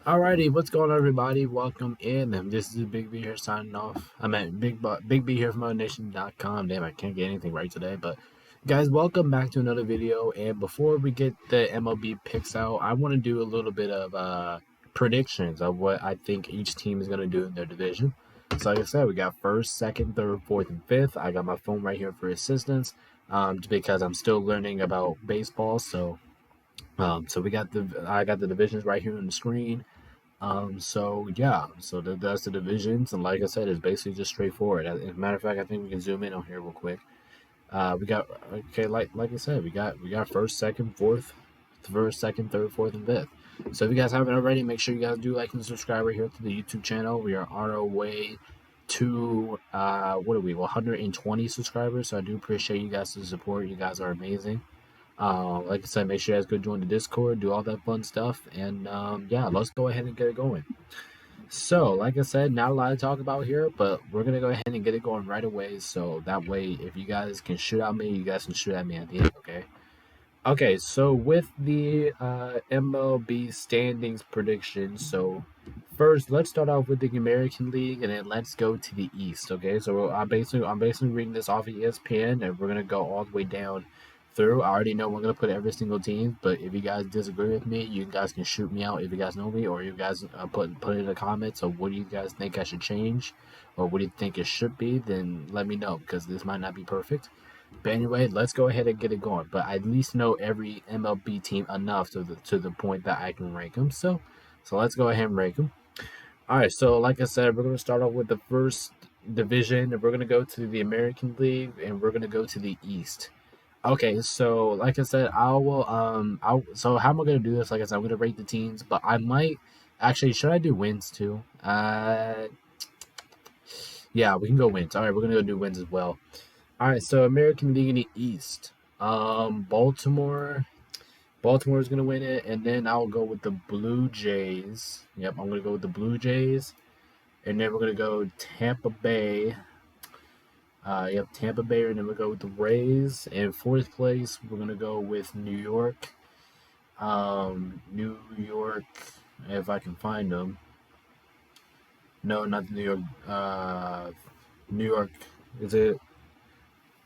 Alrighty, what's going on, everybody? Welcome in. This is Big B here signing off. I'm at Big B here from MotivationNation.com. Damn, I can't get anything right today. But guys, welcome back to another video. And before we get the MLB picks out, I want to do a little bit of predictions of what I think each team is going to do in their division. So, like I said, we got first, second, third, fourth, and fifth. I got my phone right here for assistance, because I'm still learning about baseball. So we got I got the divisions right here on the screen. So yeah, that's the divisions, and like I said, it's basically just straightforward. As a matter of fact, I think we can zoom in on here real quick. We got okay, like I said, we got first, second, third, fourth, and fifth. So if you guys haven't already, make sure you guys do like and subscribe right here to the YouTube channel. We are on our way to what are we? 120 subscribers. So I do appreciate you guys' support. You guys are amazing. Like I said, make sure you guys go join the Discord, do all that fun stuff, and yeah, let's go ahead and get it going. So, like I said, not a lot to talk about here, but we're gonna go ahead and get it going right away. So that way, if you guys can shoot at me, you guys can shoot at me at the end. Okay. Okay. So with the MLB standings predictions, so first let's start off with the American League, and then let's go to the East. Okay. So I'm basically reading this off of ESPN, and we're gonna go all the way down through. I already know we're gonna put every single team, but if you guys disagree with me, you guys can shoot me out if you guys know me, or you guys put in the comments of what do you guys think I should change, or what do you think it should be. Then let me know because this might not be perfect. But anyway, let's go ahead and get it going. But I at least know every MLB team enough to the point that I can rank them. So let's go ahead and rank them. All right. So like I said, we're gonna start off with the first division, and we're gonna go to the American League, and we're gonna go to the East. Okay, so like I said, I will so how am I gonna do this? Like I said, I'm gonna rate the teams, but I might actually should I do wins too? Yeah, we can go wins. All right, we're gonna go do wins as well. All right, so American League in the East. Baltimore is gonna win it, and then I'll go with the Blue Jays. Yep, I'm gonna go with the Blue Jays, and then we're gonna go Tampa Bay. Yep, Tampa Bay, and then we go with the Rays. In fourth place, we're gonna go with New York. New York, if I can find them. No, not New York. New York. Is it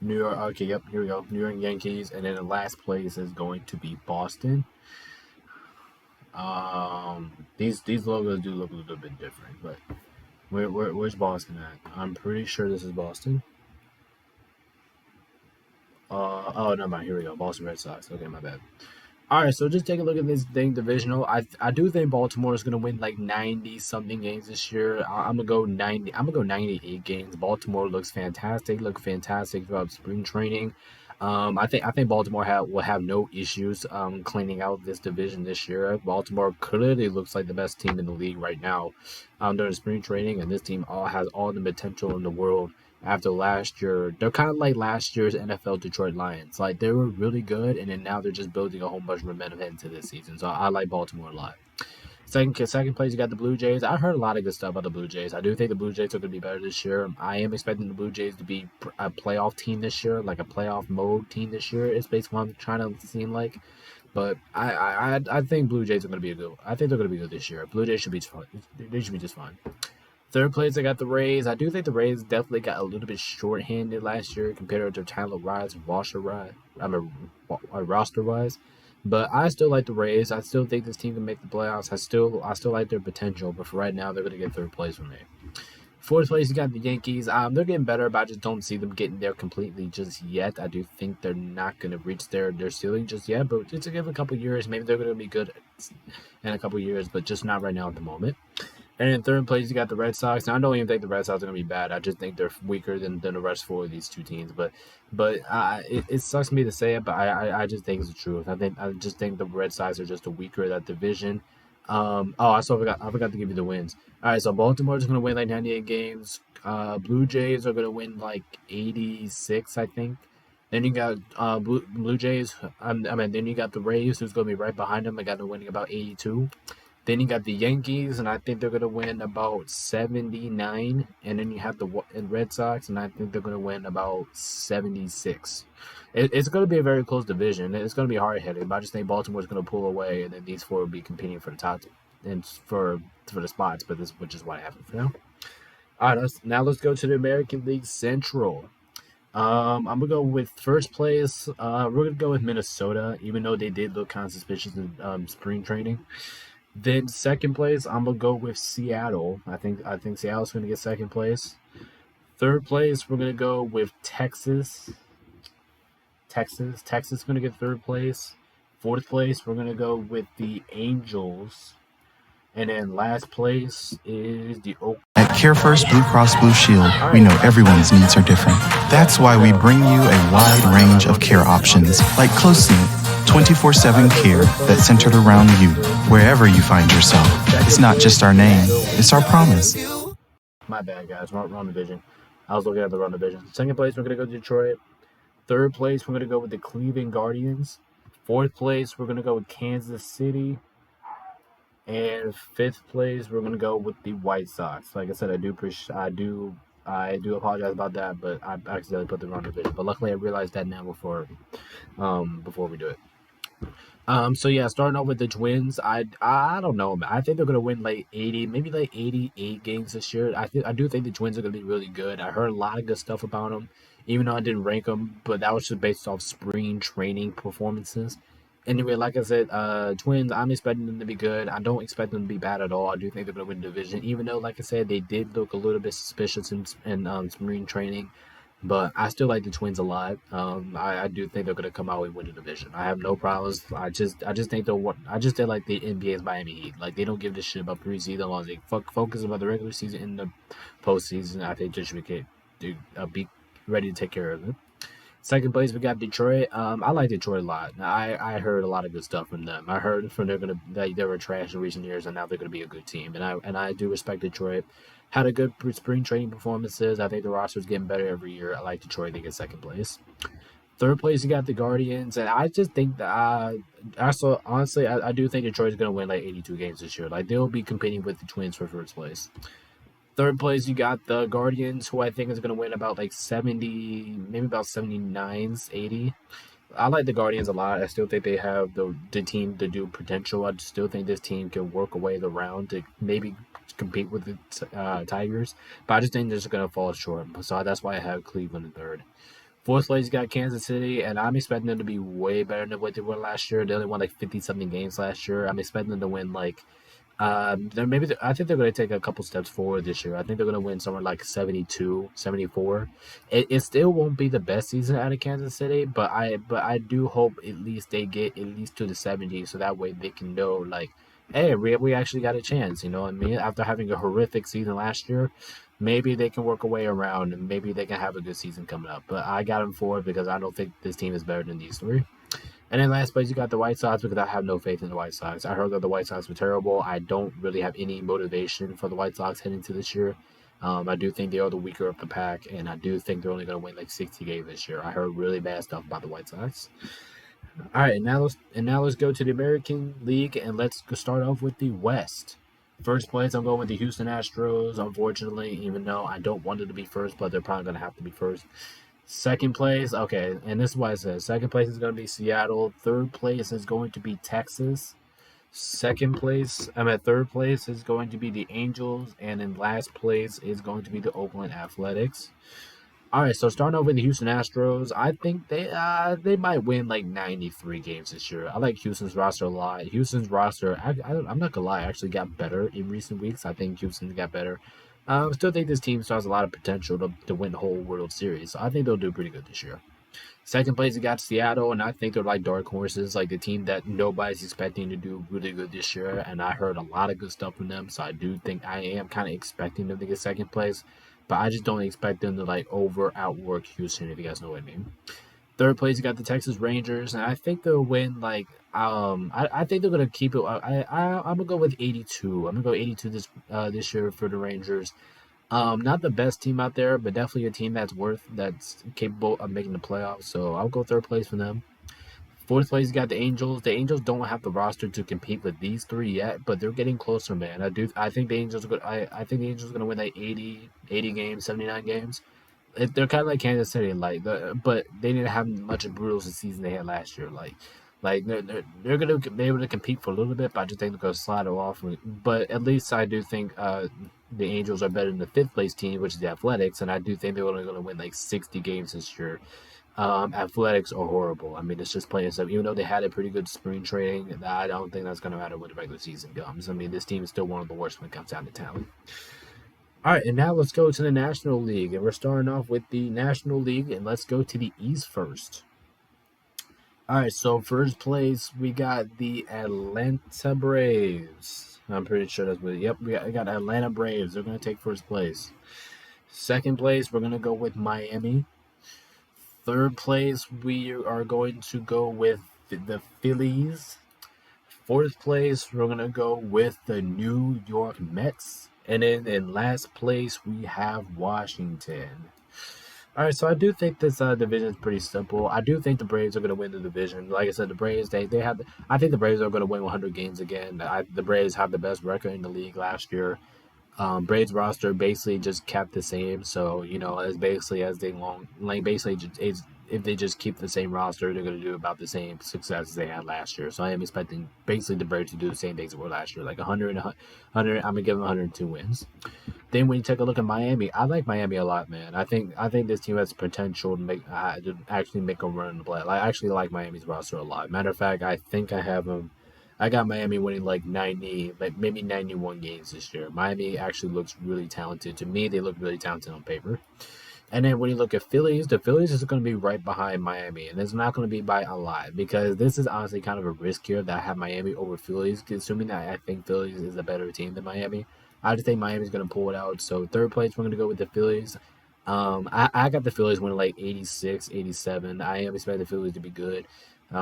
New York? Okay, yep. Here we go. New York Yankees, and then the last place is going to be Boston. These logos do look a little bit different, but where's Boston at? I'm pretty sure this is Boston. Oh, no, mind. Here we go. Boston Red Sox. Okay, my bad. All right, so just take a look at this thing divisional. I do think Baltimore is gonna win like 90 something games this year. I'm gonna go 90. I'm gonna go 98 games. Baltimore looks fantastic. Look fantastic throughout spring training. I think Baltimore will have no issues cleaning out this division this year. Baltimore clearly looks like the best team in the league right now during spring training, and this team all has all the potential in the world. After last year, they're kind of like last year's NFL Detroit Lions. Like they were really good, and then now they're just building a whole bunch of momentum into this season. So I like Baltimore a lot. Second place, you got the Blue Jays. I heard a lot of good stuff about the Blue Jays. I do think the Blue Jays are going to be better this year. I am expecting the Blue Jays to be a playoff team this year, like a playoff mode team this year. It's basically what I'm trying to seem like. But I think Blue Jays are going to be a good. I think they're going to be good this year. Blue Jays should be fun. They should be just fine. Third place, I got the Rays. I do think the Rays definitely got a little bit short-handed last year compared to their talent-wise, roster-wise. But I still like the Rays. I still think this team can make the playoffs. I still like their potential. But for right now, they're going to get third place from me. Fourth place, you got the Yankees. They're getting better, but I just don't see them getting there completely just yet. I do think they're not going to reach their ceiling just yet. But just to give a couple years, maybe they're going to be good in a couple years, but just not right now at the moment. And in third place, you got the Red Sox. Now, I don't even think the Red Sox are going to be bad. I just think they're weaker than the rest four of these two teams. But it sucks me to say it, but I just think it's the truth. I just think the Red Sox are just a weaker of that division. I forgot to give you the wins. All right, so Baltimore's going to win like 98 games. Blue Jays are going to win like 86, I think. Then you got Blue Jays. Then you got the Rays, who's going to be right behind them. I got them winning about 82. Then you got the Yankees, and I think they're going to win about 79. And then you have the Red Sox, and I think they're going to win about 76. It's going to be a very close division. It's going to be hard-headed, but I just think Baltimore's going to pull away, and then these four will be competing for the top and for the spots, but this which is what happened for now. All right, let's go to the American League Central. I'm gonna go with first place. We're gonna go with Minnesota, even though they did look kind of suspicious in spring training. Then second place, I'm gonna go with Seattle. I think Seattle's gonna get second place. Third place, we're gonna go with Texas. Texas is gonna get third place. Fourth place, we're gonna go with the Angels. And then last place is the Oak. At Care First Blue Cross Blue Shield, we know everyone's needs are different. That's why we bring you a wide range of care options, like Closing, 24/7 care that's centered around you, wherever you find yourself. It's not just our name, it's our promise. My bad, guys. Wrong division. I was looking at the wrong division. Second place, we're going to go to Detroit. Third place, we're going to go with the Cleveland Guardians. Fourth place, we're going to go with Kansas City. And fifth place, we're gonna go with the White Sox. Like I said, I do apologize about that, but I accidentally put the wrong division. But luckily, I realized that now before we do it. So yeah, starting off with the Twins, I don't know, man. I think they're gonna win like 80, maybe like 88 games this year. I do think the Twins are gonna be really good. I heard a lot of good stuff about them, even though I didn't rank them, but that was just based off spring training performances. Anyway, like I said, Twins, I'm expecting them to be good. I don't expect them to be bad at all. I do think they're going to win the division, even though, like I said, they did look a little bit suspicious in spring training. But I still like the Twins a lot. I do think they're going to come out and win the division. I have no problems. I just think they're like the NBA's Miami Heat. Like, they don't give a shit about preseason as long as they focus about the regular season and the postseason. I think they should be ready to take care of it. Second place, we got Detroit. I like Detroit a lot. I heard a lot of good stuff from them. I heard from that they were trash in recent years, and now they're gonna be a good team. And I do respect Detroit. Had a good spring training performances. I think the roster's getting better every year. I like Detroit. They get second place. Third place, you got the Guardians, and I just think that honestly, I do think Detroit's gonna win like 82 games this year. Like, they'll be competing with the Twins for first place. Third place, you got the Guardians, who I think is going to win about like 70, maybe about 79, 80. I like the Guardians a lot. I still think they have the team to do potential. I still think this team can work away the round to maybe compete with the Tigers. But I just think they're just going to fall short. So that's why I have Cleveland in third. Fourth place, you got Kansas City, and I'm expecting them to be way better than what they won last year. They only won like 50-something games last year. I'm expecting them to win like I think they're going to take a couple steps forward this year. I think they're going to win somewhere like 72, 74. It still won't be the best season out of Kansas City, but I do hope at least they get at least to the 70s, so that way they can know, like, hey, we actually got a chance. You know what I mean? After having a horrific season last year, maybe they can work a way around, and maybe they can have a good season coming up. But I got them for it because I don't think this team is better than these three. And then last place, you got the White Sox because I have no faith in the White Sox. I heard that the White Sox were terrible. I don't really have any motivation for the White Sox heading to this year. I do think they are the weaker of the pack, and I do think they're only going to win like 60 games this year. I heard really bad stuff about the White Sox. All right, and now let's go to the American League, and let's start off with the West. First place, I'm going with the Houston Astros, unfortunately, even though I don't want it to be first, but they're probably going to have to be first. Second place, okay, and this is what I said. Second place is going to be Seattle. Third place is going to be Texas. Third place is going to be the Angels. And in last place is going to be the Oakland Athletics. All right, so starting over with the Houston Astros, I think they might win like 93 games this year. I like Houston's roster a lot. Houston's roster, I'm not going to lie, actually got better in recent weeks. I think Houston's got better. I still think this team still has a lot of potential to win the whole World Series. So I think they'll do pretty good this year. Second place, you got Seattle, and I think they're like dark horses, like the team that nobody's expecting to do really good this year. And I heard a lot of good stuff from them, so I do think I am kind of expecting them to get second place. But I just don't expect them to like outwork Houston, if you guys know what I mean. Third place, you got the Texas Rangers, and I think they'll win like I think they're gonna keep it. I'm gonna go with 82. I'm gonna go 82 this year for the Rangers. Not the best team out there, but definitely a team that's capable of making the playoffs. So I'll go third place for them. Fourth place, you got the Angels. The Angels don't have the roster to compete with these three yet, but they're getting closer, man. I think the Angels are good. I think the Angels are gonna win like 80 games, 79 games. They're kind of like Kansas City, but they didn't have much of brutal season they had last year. Like they're going to be able to compete for a little bit, but I just think they're going to slide it off. But at least I do think the Angels are better than the fifth place team, which is the Athletics, and I do think they're only going to win like 60 games this year. Athletics are horrible. I mean, it's just plain and simple. Even though they had a pretty good spring training, I don't think that's going to matter when the regular season comes. I mean, this team is still one of the worst when it comes down to talent. All right, and now let's go to the National League, and we're starting off with the National League, and let's go to the East first. All right, so first place we got the Atlanta Braves. I'm pretty sure that's what. Yep, we got Atlanta Braves. They're going to take first place. Second place, we're going to go with Miami. Third place, we are going to go with the Phillies. Fourth place, we're going to go with the New York Mets. And then in last place, we have Washington. All right, so I do think this division is pretty simple. I do think the Braves are going to win the division. Like I said, the Braves, they have. I think the Braves are going to win 100 games again. The Braves have the best record in the league last year. Braves roster basically just kept the same, so as basically as they long, like basically if they just keep the same roster, they're going to do about the same success as they had last year. So I am expecting basically the Braves to do the same things that were last year, like 100. I'm gonna give them 102 wins. Then when you take a look at Miami, I like Miami a lot, man. I think this team has potential to actually make a run in the play. I actually like Miami's roster a lot. Matter of fact, I think I have them. I got Miami winning like 90, like maybe 91 games this year. Miami actually looks really talented. To me, they look really talented on paper. And then when you look at Phillies, the Phillies is going to be right behind Miami. And it's not going to be by a lot because this is honestly kind of a risk here that I have Miami over Phillies, assuming that I think Phillies is a better team than Miami. I just think Miami's going to pull it out. So third place, we're going to go with the Phillies. I got the Phillies winning like 86, 87. I am expecting the Phillies to be good.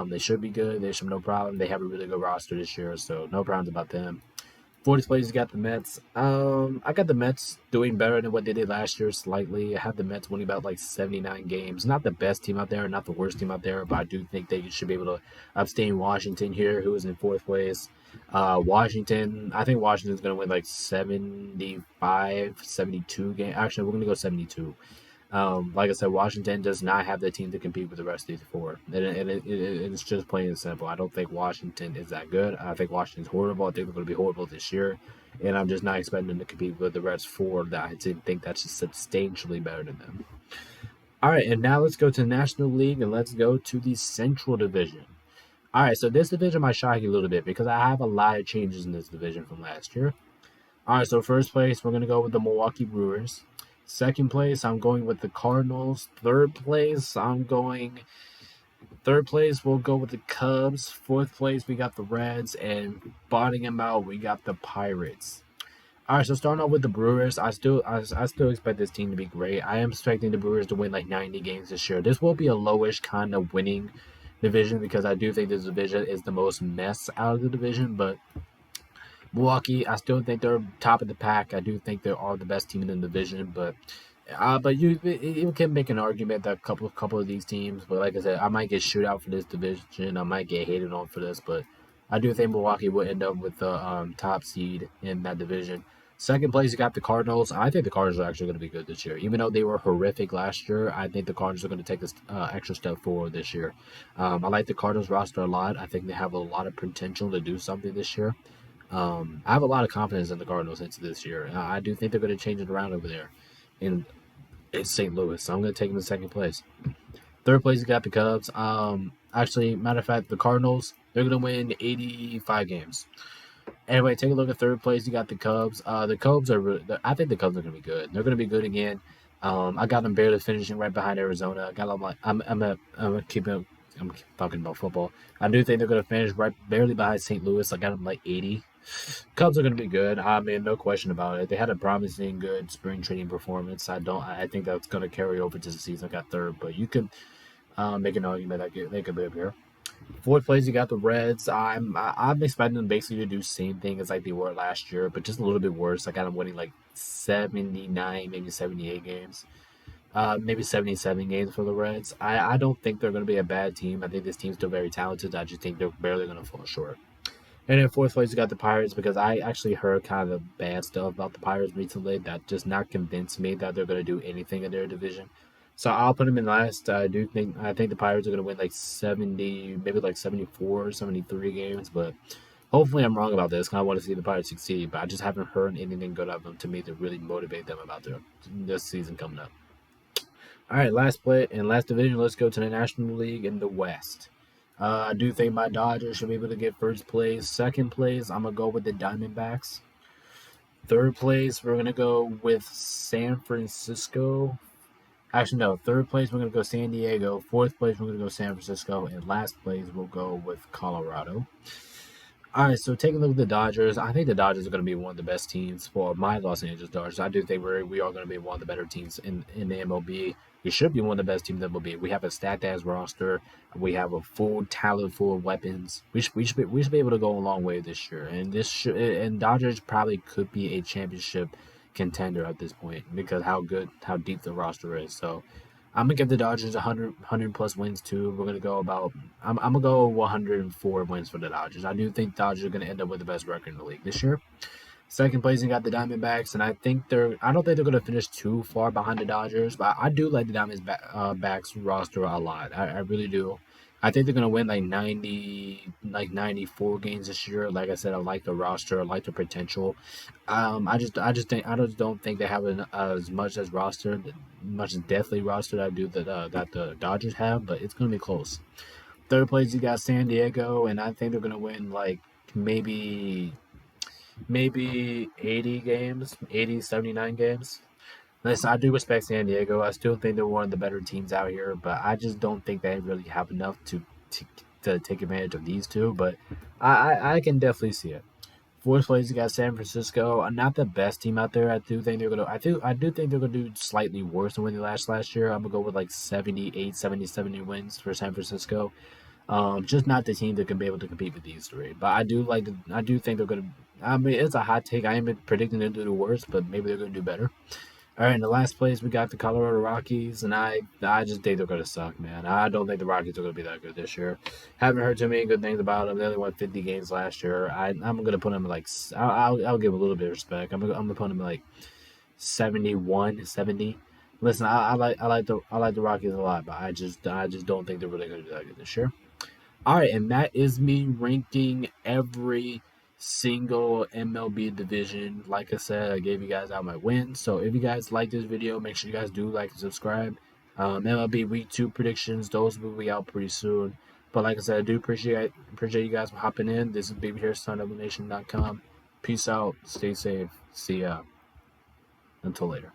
They should be good. They should have no problem. They have a really good roster this year, so no problems about them. 40th place, you got the Mets. I got the Mets doing better than what they did last year slightly. I have the Mets winning about like 79 games. Not the best team out there, not the worst team out there, but I do think they should be able to abstain Washington here, who is in fourth place. Washington, I think Washington's going to win like 75, 72 games. Actually, we're going to go 72. Like I said, Washington does not have the team to compete with the rest of these four. And it's just plain and simple. I don't think Washington is that good. I think Washington's horrible. I think they're going to be horrible this year. And I'm just not expecting them to compete with the rest four that I didn't think that's just substantially better than them. All right, and now let's go to the National League and let's go to the Central Division. All right, so this division might shock you a little bit because I have a lot of changes in this division from last year. All right, so first place, we're going to go with the Milwaukee Brewers. Second place, I'm going with the Cardinals. Third place, we'll go with the Cubs. Fourth place, we got the Reds. And bottoming them out, we got the Pirates. All right, so starting off with the Brewers, I still expect this team to be great. I am expecting the Brewers to win like 90 games this year. This will be a lowish kind of winning division because I do think this division is the most mess out of the division, but Milwaukee, I still think they're top of the pack. I do think they are the best team in the division, but you can make an argument that a couple of these teams. But like I said, I might get shoot out for this division. I might get hated on for this, but I do think Milwaukee will end up with the top seed in that division. Second place, you got the Cardinals. I think the Cardinals are actually going to be good this year. Even though they were horrific last year, I think the Cardinals are going to take this extra step forward this year. I like the Cardinals roster a lot. I think they have a lot of potential to do something this year. I have a lot of confidence in the Cardinals into this year. I do think they're going to change it around over there in St. Louis. So I'm going to take them in second place. Third place, you got the Cubs. Actually, matter of fact, the Cardinals, they're going to win 85 games. Anyway, take a look at third place. You got the Cubs. The Cubs are. I think the Cubs are going to be good. They're going to be good again. I got them barely finishing right behind Arizona. I got them like I'm talking about football. I do think they're going to finish right barely behind St. Louis. I got them like 80. Cubs are going to be good. I mean, no question about it. They had a promising, good spring training performance. I think that's going to carry over to the season. I got third, but you could make an argument that they could be up here. Fourth place, you got the Reds. I'm expecting them basically to do the same thing as like they were last year, but just a little bit worse. I got them winning like 79, maybe 78 games. Maybe 77 games for the Reds. I don't think they're going to be a bad team. I think this team's still very talented. I just think they're barely going to fall short. And in fourth place, you got the Pirates because I actually heard kind of bad stuff about the Pirates recently that just not convinced me that they're going to do anything in their division. So I'll put them in last. I think the Pirates are going to win like 70, maybe like 74, 73 games, but hopefully I'm wrong about this. 'Cause I want to see the Pirates succeed, but I just haven't heard anything good of them to me to really motivate them about this season coming up. All right, last play and last division. Let's go to the National League in the West. I do think my Dodgers should be able to get first place. Second place, I'm gonna go with the Diamondbacks. Third place, we're gonna go with San Francisco. Actually, no. Third place, we're gonna go San Diego. Fourth place, we're gonna go San Francisco, and last place, we'll go with Colorado. All right, so taking a look at the Dodgers, I think the Dodgers are going to be one of the best teams for my Los Angeles Dodgers. I do think we are going to be one of the better teams in the MLB. We should be one of the best teams in the MLB. We have a stacked ass roster. We have a full talent, full of weapons. We should be able to go a long way this year. And Dodgers probably could be a championship contender at this point because how deep the roster is. So I'm gonna give the Dodgers 100 plus wins too. We're gonna go about. I'm gonna go 104 wins for the Dodgers. I do think Dodgers are gonna end up with the best record in the league this year. Second place, you got the Diamondbacks, and I think I don't think they're gonna finish too far behind the Dodgers, but I do like the Diamondbacks roster a lot. I really do. I think they're gonna win like 94 games this year. Like I said, I like the roster, I like the potential. I just don't think they have as much as roster, much as deathly roster that I do that the Dodgers have, but it's gonna be close. Third place, you got San Diego, and I think they're gonna win like maybe 80 games, 80, 79 games. Listen, I do respect San Diego. I still think they're one of the better teams out here, but I just don't think they really have enough to, to take advantage of these two. But I can definitely see it. Fourth place, you got San Francisco. Not the best team out there. I do think they're gonna do slightly worse than when they last year. I'm gonna go with like 78, 70, 70 wins for San Francisco. Just not the team that can be able to compete with these three. But I do think they're gonna. I mean, it's a hot take. I am predicting them to do worse, but maybe they're gonna do better. All right, in the last place we got the Colorado Rockies, and I just think they're gonna suck, man. I don't think the Rockies are gonna be that good this year. Haven't heard too many good things about them. They only won 50 games last year. I'm gonna put them like I'll give them a little bit of respect. I'm gonna put them like 71, 70. Listen, I like the Rockies a lot, but I just don't think they're really gonna do that good this year. All right, and that is me ranking every single MLB division. Like I said, I gave you guys out my wins. So if you guys like this video, make sure you guys do like and subscribe. MLB Week 2 predictions, those will be out pretty soon. But like I said, I do appreciate you guys for hopping in. This is Baby here, SunDoubleNation.com. Peace out. Stay safe. See ya. Until later.